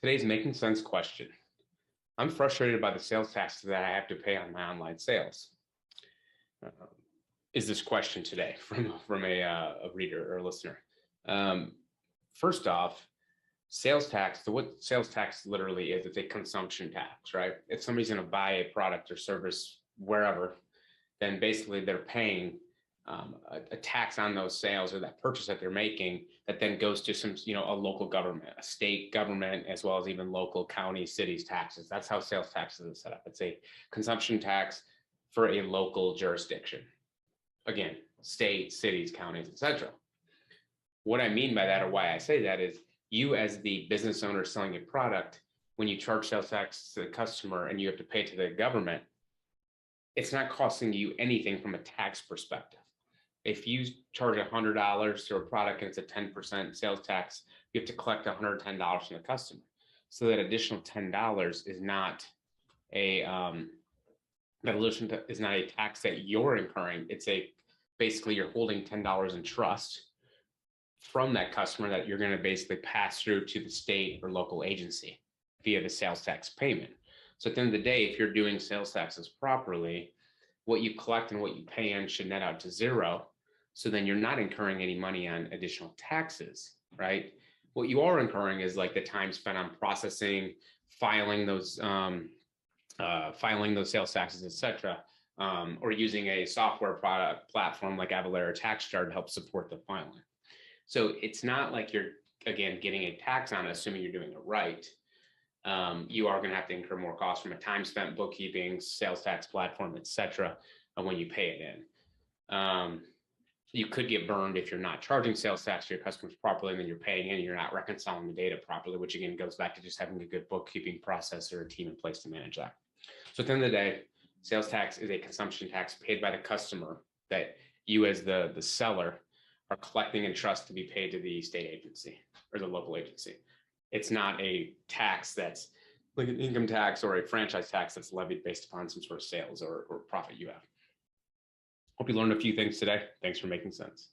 Today's making sense question. I'm frustrated by the sales taxes that I have to pay on my online sales. Is this question today from a reader or a listener? First off, sales tax, what sales tax literally is, it's a consumption tax, right? If somebody's going to buy a product or service wherever, then basically they're paying a tax on those sales or that purchase that they're making that then goes to some, a local government, a state government, as well as even local county, cities taxes. That's how sales taxes is set up. It's a consumption tax for a local jurisdiction. Again, state, cities, counties, etc. What I mean by that, or why I say that, is you as the business owner selling a product, when you charge sales tax to the customer and you have to pay to the government, it's not costing you anything from a tax perspective. If you charge $100 to a product and it's a 10% sales tax, you have to collect $110 from the customer. So that additional $10 is not a tax that you're incurring. It's basically you're holding $10 in trust from that customer that you're going to basically pass through to the state or local agency via the sales tax payment. So at the end of the day, if you're doing sales taxes properly, what you collect and what you pay in should net out to zero. So then you're not incurring any money on additional taxes, right? What you are incurring is like the time spent on processing, filing those sales taxes, etc., or using a software product platform like Avalara TaxJar to help support the filing. So it's not like you're, again, getting a tax on it, assuming you're doing it right. You are going to have to incur more costs from a time spent bookkeeping, sales tax platform, etc., when you pay it in. You could get burned if you're not charging sales tax to your customers properly, and then you're paying in and you're not reconciling the data properly, which again goes back to just having a good bookkeeping process or a team in place to manage that. So at the end of the day, sales tax is a consumption tax paid by the customer that you as the seller are collecting in trust to be paid to the state agency or the local agency. It's not a tax that's like an income tax or a franchise tax that's levied based upon some sort of sales or profit you have. Hope you learned a few things today. Thanks for making sense.